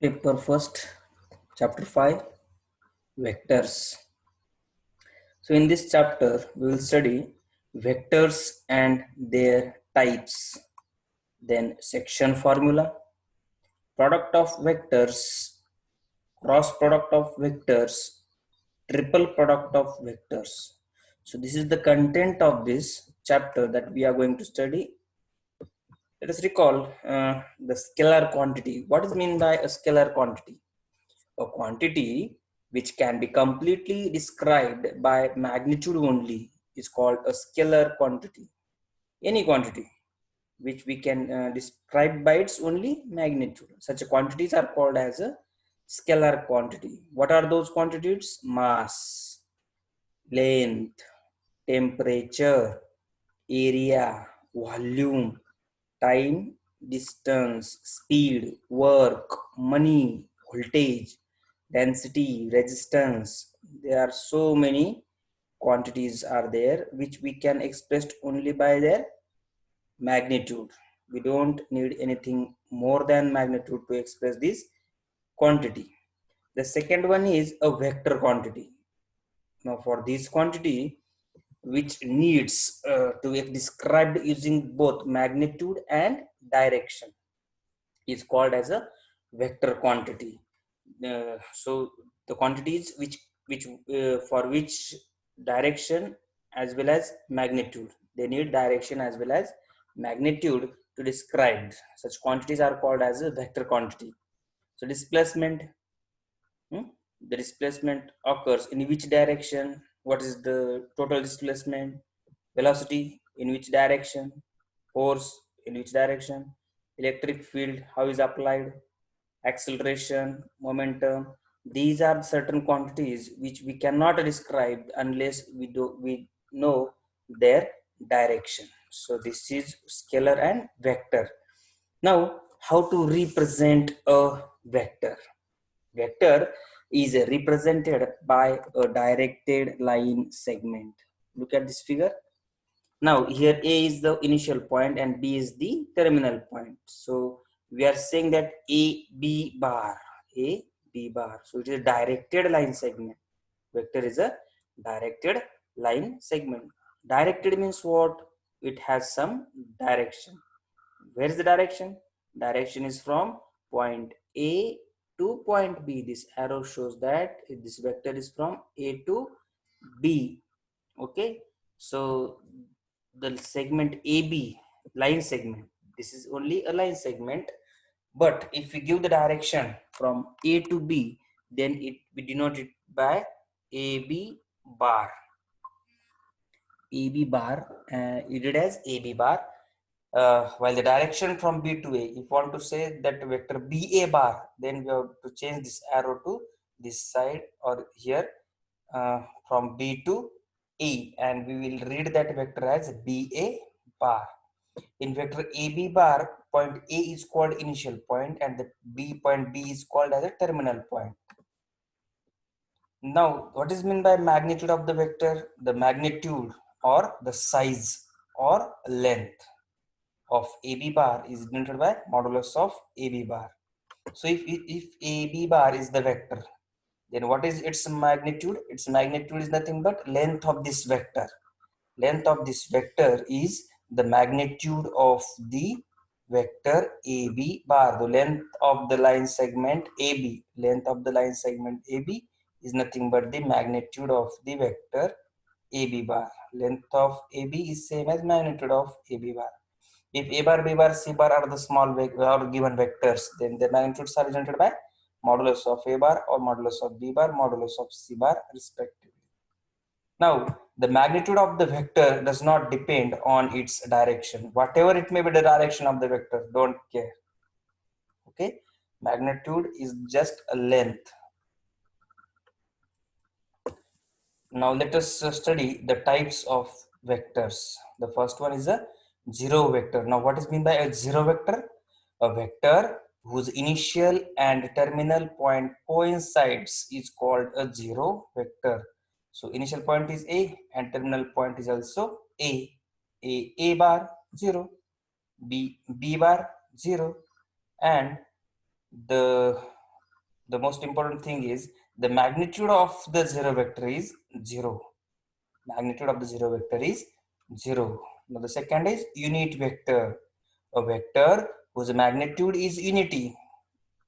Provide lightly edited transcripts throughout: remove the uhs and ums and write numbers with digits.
Paper first, chapter 5, vectors. So in this chapter, we will study vectors and their types, then section formula, product of vectors, cross product of vectors, triple product of vectors. So this is the content of this chapter that we are going to study. Let us recall the scalar quantity. What is meant by a scalar quantity? A quantity which can be completely described by magnitude only is called a scalar quantity. Any quantity which we can describe by its only magnitude. Such quantities are called as a scalar quantity. What are those quantities? Mass, length, temperature, area, volume, time, distance, speed, work, money, voltage, density, resistance. There are so many quantities are there which we can express only by their magnitude. We don't need anything more than magnitude to express this quantity. The second one is a vector quantity. Now for this quantity, which needs to be described using both magnitude and direction, is called as a vector quantity. So the quantities which for which direction as well as magnitude, they need direction as well as magnitude to describe. Such quantities are called as a vector quantity. So displacement, the displacement occurs in which direction? What is the total displacement? Velocity in which direction? Force in which direction? Electric field how is applied? Acceleration, momentum. These are certain quantities which we cannot describe unless we know their direction. So this is scalar and vector. Now, how to represent a vector? Vector is represented by a directed line segment. Look at this figure. Now here A is the initial point and B is the terminal point. So we are saying that AB bar, AB bar. So it is a directed line segment. Vector is a directed line segment. Directed means what? It has some direction. Where is the direction? Direction is from point A to point B. This arrow shows that this vector is from A to B. Okay. So the segment AB, line segment, this is only a line segment, but if we give the direction from A to B, then we denote it by AB bar. AB bar, it is as AB bar. While the direction from B to A, if you want to say that vector BA bar, then we have to change this arrow to this side or here, from B to E, and we will read that vector as BA bar. In vector AB bar, point A is called initial point and the point B is called as a terminal point. Now, what is meant by magnitude of the vector? The magnitude or the size or length of AB bar is denoted by modulus of AB bar. So if AB bar is the vector, then what is its magnitude? Its magnitude is nothing but length of this vector. Length of this vector is the magnitude of the vector AB bar. The length of the line segment AB, length of the line segment AB is nothing but the magnitude of the vector AB bar. Length of AB is same as magnitude of AB bar. If A bar, B bar, C bar are the small or given vectors, then their magnitudes are denoted by modulus of A bar or modulus of B bar, modulus of C bar respectively. Now, the magnitude of the vector does not depend on its direction. Whatever it may be the direction of the vector, don't care. Okay, magnitude is just a length. Now let us study the types of vectors. The first one is a zero vector. Now what is meant by a zero vector? A vector whose initial and terminal point coincides is called a zero vector. So initial point is A and terminal point is also A. A bar 0, B bar 0, and the the most important thing is the magnitude of the zero vector is 0. Magnitude of the zero vector is 0. Now the second is unit vector. A vector whose magnitude is unity.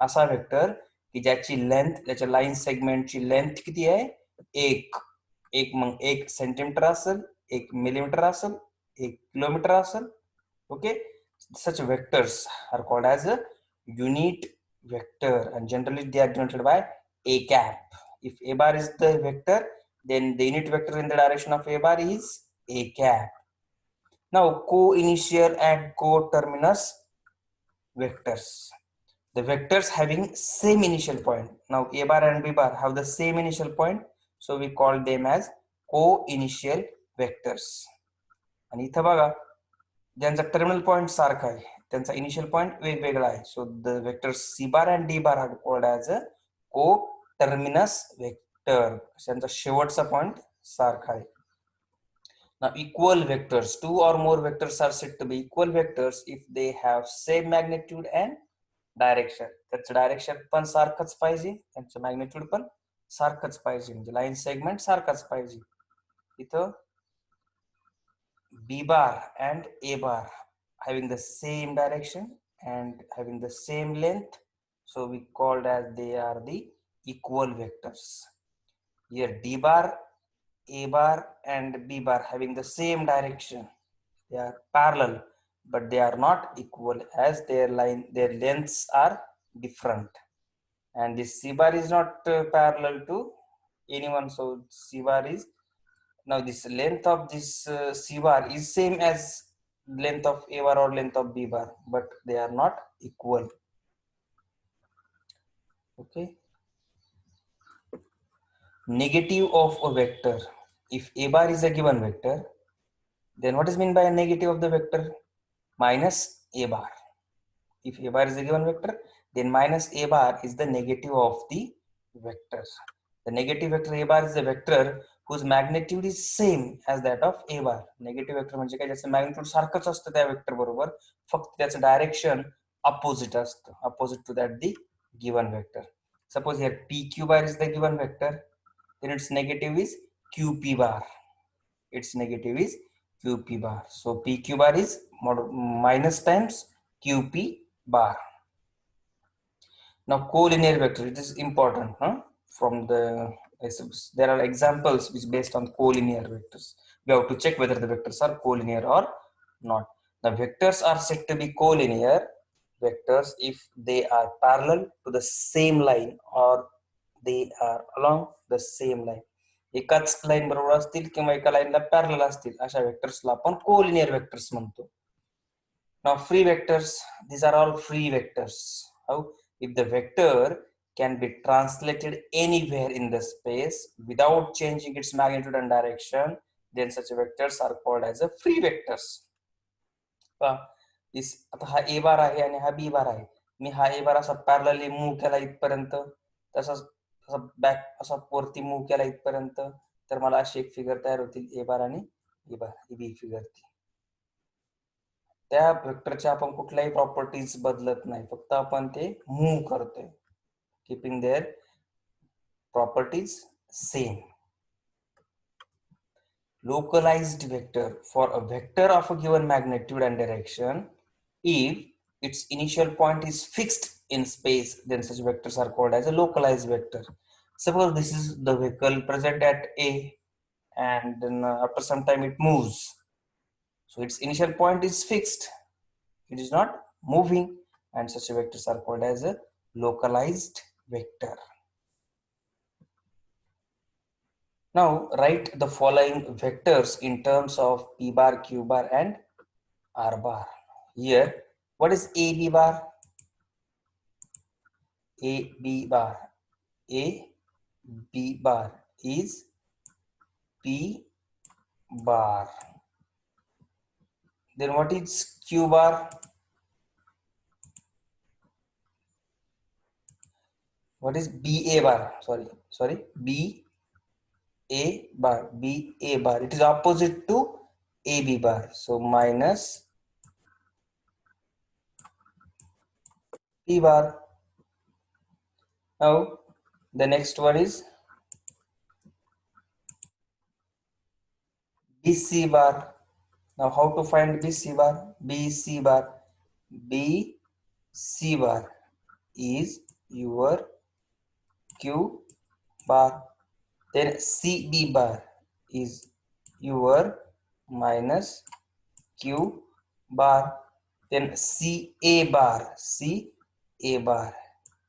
असा vector की ज्याची length, ज्याच्या line सेगमेंटची length किती आहे? 1. मग 1 centimetre असेल, 1 millimetre असेल, 1 kilometre असेल. Okay, such vectors are called as a unit vector, and generally they are denoted by a cap. If a bar is the vector, then the unit vector in the direction of a bar is a cap. Now co-initial and co-terminus vectors. The vectors having same initial point. Now a bar and b bar have the same initial point, so we call them as co-initial vectors. आणि इथं बघा, ज्यांचा terminal point सारखा आहे, त्यांचा initial point वेगवेगळा आहे. So the vector C bar and D bar are called as a co terminus vector. त्यांचा शेवटचा पॉइंट सारखा आहे. Now equal vectors, two or more vectors are said to be equal vectors if they have same magnitude and direction. त्याचं direction पण सारखंच पाहिजे, त्यांचं magnitude पण सारखंच पाहिजे, म्हणजे लाईन सेगमेंट सारखाच पाहिजे. इथं B bar and A bar having the same direction and having the same length, so we called as they are the equal vectors. Here D bar, A bar and B bar having the same direction, they are parallel, but they are not equal as their lengths are different. And this C bar is not parallel to anyone, so C bar is, now this length of this C bar is same as length of A bar or length of B bar, but they are not equal. Okay. Negative of a vector. If A bar is a given vector, then what is meant by a negative of the vector? Minus A bar. If A bar is a given vector, then minus A bar is the negative of the vector. The negative vector A bar is a vector whose magnitude is same as that of A bar. Negative vector म्हणजे काय, ज्याचं magnitude सारखंच असतं त्या vector बरोबर, फक्त त्याचं direction opposite असतं, opposite to that the given vector. Suppose here PQ bar is the given vector, then its negative is QP bar. Its negative is QP bar. So PQ bar is minus times QP bar. Now collinear vector, it is important, from the there are examples which based on collinear vectors. We have to check whether the vectors are collinear or not. The vectors are said to be collinear vectors if they are parallel to the same line or they are along the same line. एकाच line बरोबर असतील किंवा एका लाईनला parallel असतील अशा वेक्टर्सला आपण collinear vectors म्हणतो. Now free vectors, these are all free vectors. How? If the vector can be translated anywhere in the space without changing its magnitude and direction, then such vectors are called as a free vectors. आता हा A बार आहे आणि हा B बार आहे. मी हा A बार असा parallelly move केला इथपर्यंत, तसाच बॅक असा वरती मूव्ह केला इथपर्यंत, तर मला अशी एक फिगर तयार होतील A बार आणि B बार, ही बी फिगर. त्या वेक्टरच्या आपण कुठल्याही प्रॉपर्टीज बदलत नाही, फक्त आपण ते मूव्ह करतोय, keeping their properties same. Localized vector, for a vector of a given magnitude and direction, if its initial point is fixed in space, then such vectors are called as a localized vector. Suppose this is the vehicle present at A, and then after some time it moves, so its initial point is fixed, it is not moving, and such vectors are called as a localized vector. Now write the following vectors in terms of P bar, Q bar and R bar. Here, what is AB bar? AB bar. AB bar is P bar. Then what is Q bar? What is BA bar? Sorry, BA bar. BA bar. It is opposite to AB bar. So minus P bar. Now the next one is BC bar. Now how to find BC bar? BC bar. BC bar is your Q bar. Then CB bar is your minus Q bar. Then CA bar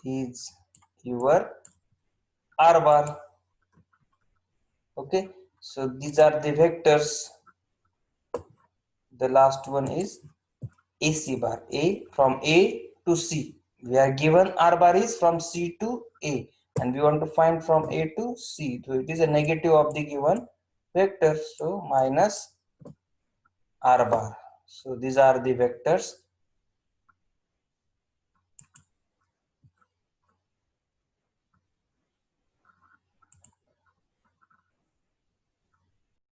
is your R bar. Okay, so these are the vectors. The last one is AC bar. A from A to C. We are given R bar is from C to A, and we want to find from A to C. So it is a negative of the given vector. So minus R bar. So these are the vectors.